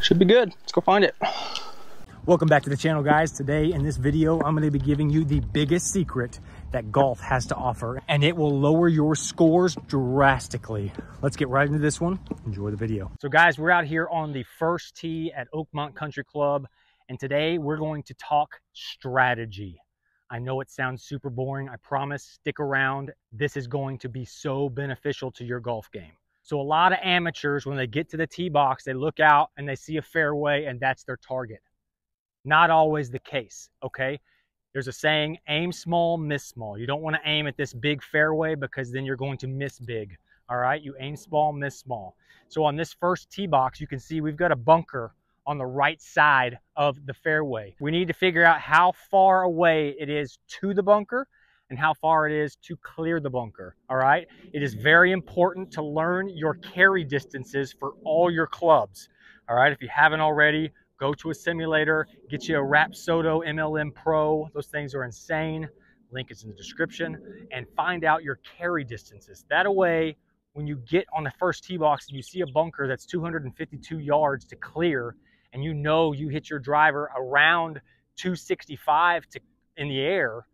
Should be good. Let's go find it. Welcome back to the channel, guys. Today in this video, I'm going to be giving you the biggest secret that golf has to offer, and it will lower your scores drastically. Let's get right into this one. Enjoy the video. So guys, we're out here on the first tee at Oakmont Country Club, and today we're going to talk strategy. I know it sounds super boring. I promise, stick around. This is going to be so beneficial to your golf game. So a lot of amateurs, when they get to the tee box, they look out and they see a fairway and that's their target. Not always the case, okay? There's a saying, aim small, miss small. You don't want to aim at this big fairway because then you're going to miss big, all right? You aim small, miss small. So on this first tee box, you can see we've got a bunker on the right side of the fairway. We need to figure out how far away it is to the bunker and how far it is to clear the bunker, all right? It is very important to learn your carry distances for all your clubs, all right? If you haven't already, go to a simulator, get you a Rapsodo MLM Pro. Those things are insane. Link is in the description. And find out your carry distances. That way, when you get on the first tee box and you see a bunker that's 252 yards to clear, and you know you hit your driver around 265 in the air,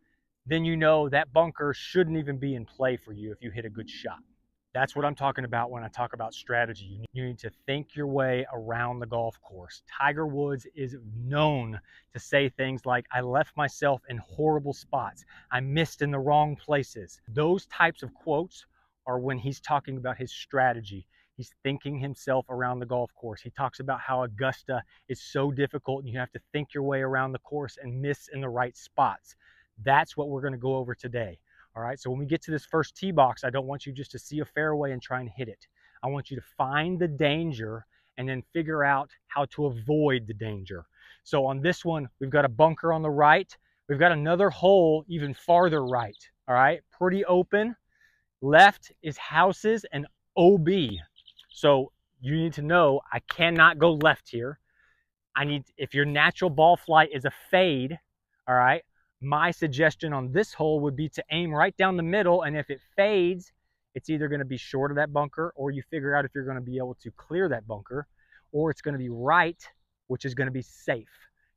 then you know that bunker shouldn't even be in play for you if you hit a good shot. That's what I'm talking about when I talk about strategy. You need to think your way around the golf course. Tiger Woods is known to say things like, I left myself in horrible spots. I missed in the wrong places. Those types of quotes are when he's talking about his strategy. He's thinking himself around the golf course. He talks about how Augusta is so difficult and you have to think your way around the course and miss in the right spots. That's what we're going to go over today. All right, so when we get to this first tee box, I don't want you just to see a fairway and try and hit it. I want you to find the danger and then figure out how to avoid the danger. So on this one, we've got a bunker on the right. We've got another hole even farther right, all right? Pretty open. Left is houses and OB. So you need to know I cannot go left here. If your natural ball flight is a fade, all right, my suggestion on this hole would be to aim right down the middle, and if it fades, it's either going to be short of that bunker, or you figure out if you're going to be able to clear that bunker, or it's going to be right, which is going to be safe.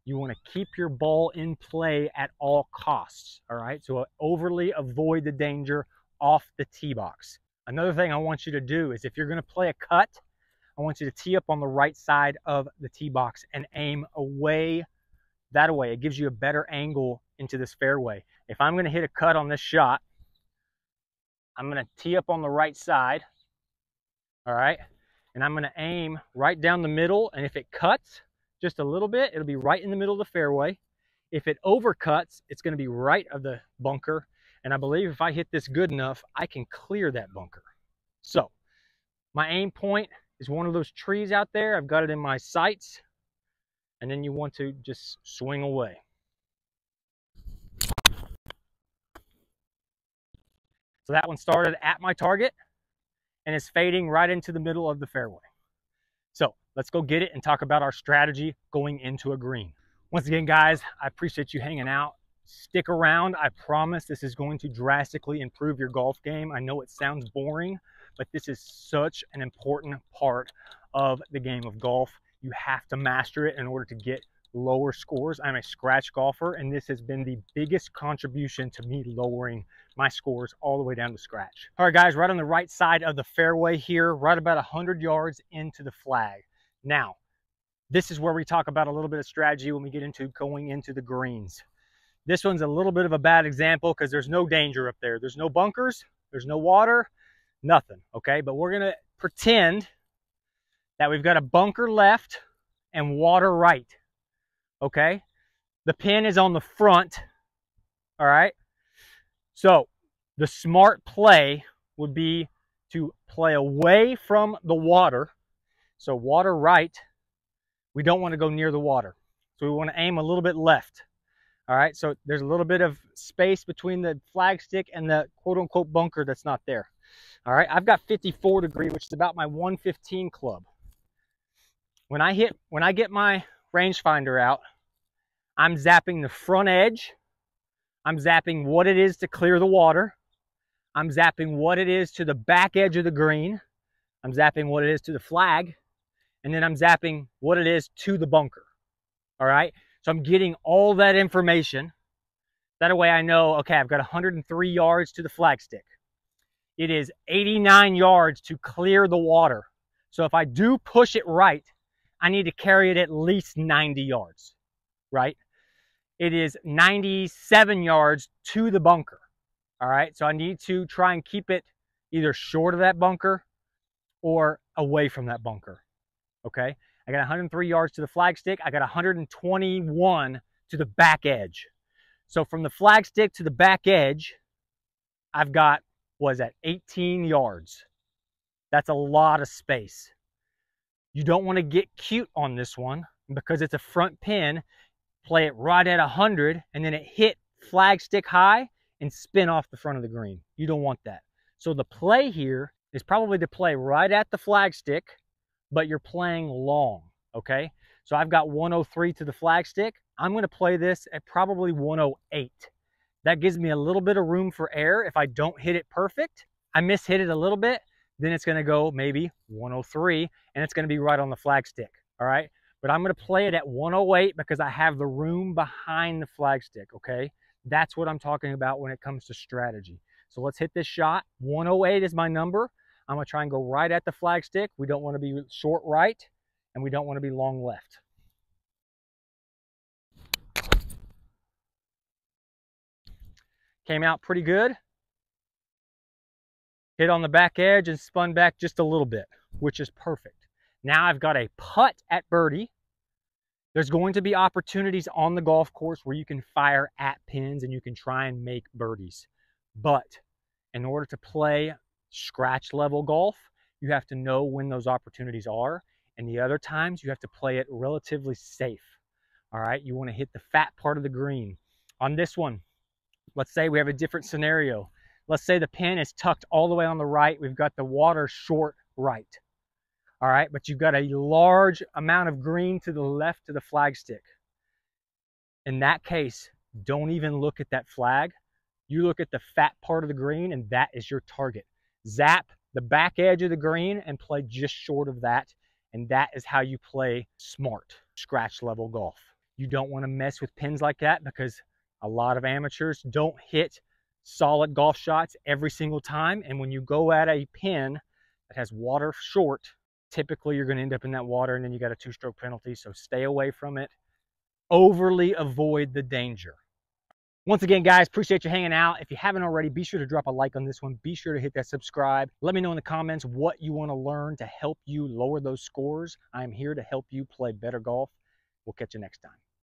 You want to keep your ball in play at all costs, all right? So overly avoid the danger off the tee box. Another thing I want you to do is if you're going to play a cut, I want you to tee up on the right side of the tee box and aim away that way. It gives you a better angle into this fairway. If I'm going to hit a cut on this shot, I'm going to tee up on the right side, all right, and I'm going to aim right down the middle, and if it cuts just a little bit, it'll be right in the middle of the fairway. If it overcuts, it's going to be right of the bunker, and I believe if I hit this good enough, I can clear that bunker. So my aim point is one of those trees out there. I've got it in my sights, and then you want to just swing away. So that one started at my target and is fading right into the middle of the fairway. So let's go get it and talk about our strategy going into a green. Once again, guys, I appreciate you hanging out. Stick around. I promise this is going to drastically improve your golf game. I know it sounds boring, but this is such an important part of the game of golf. You have to master it in order to get lower scores. I'm a scratch golfer, and this has been the biggest contribution to me lowering my scores all the way down to scratch. All right, guys, right on the right side of the fairway here, right about 100 yards into the flag. Now, this is where we talk about a little bit of strategy when we get into going into the greens. This one's a little bit of a bad example because there's no danger up there. There's no bunkers, there's no water, nothing, okay? But we're gonna pretend that we've got a bunker left and water right. Okay, the pin is on the front, all right? So the smart play would be to play away from the water. So water right, we don't want to go near the water. So we want to aim a little bit left, all right? So there's a little bit of space between the flagstick and the quote-unquote bunker that's not there, all right? I've got 54 degree, which is about my 115 club. When I get my rangefinder out, I'm zapping the front edge. I'm zapping what it is to clear the water. I'm zapping what it is to the back edge of the green. I'm zapping what it is to the flag. and then I'm zapping what it is to the bunker. All right, so I'm getting all that information. That way I know, okay, I've got 103 yards to the flagstick. It is 89 yards to clear the water. So if I do push it right, I need to carry it at least 90 yards, right? It is 97 yards to the bunker. All right, so I need to try and keep it either short of that bunker or away from that bunker. Okay, I got 103 yards to the flagstick. I got 121 to the back edge. So from the flagstick to the back edge, I've got, was that 18 yards? That's a lot of space. You don't want to get cute on this one because it's a front pin. Play it right at 100 and then it hit flagstick high and spin off the front of the green. You don't want that. So the play here is probably to play right at the flagstick, but you're playing long, okay? So I've got 103 to the flagstick. I'm gonna play this at probably 108. That gives me a little bit of room for error. If I don't hit it perfect, I mishit it a little bit, then it's gonna go maybe 103 and it's gonna be right on the flagstick, all right? But I'm gonna play it at 108 because I have the room behind the flagstick, okay? That's what I'm talking about when it comes to strategy. So let's hit this shot. 108 is my number. I'm gonna try and go right at the flagstick. We don't wanna be short right and we don't wanna be long left. Came out pretty good. Hit on the back edge and spun back just a little bit, which is perfect. Now I've got a putt at birdie. There's going to be opportunities on the golf course where you can fire at pins and you can try and make birdies. But in order to play scratch level golf, you have to know when those opportunities are. And the other times you have to play it relatively safe. All right, you want to hit the fat part of the green. On this one, let's say we have a different scenario. Let's say the pin is tucked all the way on the right. We've got the water short right. All right, but you've got a large amount of green to the left to the flagstick. In that case, don't even look at that flag. You look at the fat part of the green and that is your target. Zap the back edge of the green and play just short of that. And that is how you play smart scratch level golf. You don't want to mess with pins like that because a lot of amateurs don't hit solid golf shots every single time. And when you go at a pin that has water short, typically you're going to end up in that water and then you got a 2-stroke penalty. So stay away from it. Overly avoid the danger. Once again, guys, appreciate you hanging out. If you haven't already, be sure to drop a like on this one. Be sure to hit that subscribe. Let me know in the comments what you want to learn to help you lower those scores. I'm here to help you play better golf. We'll catch you next time.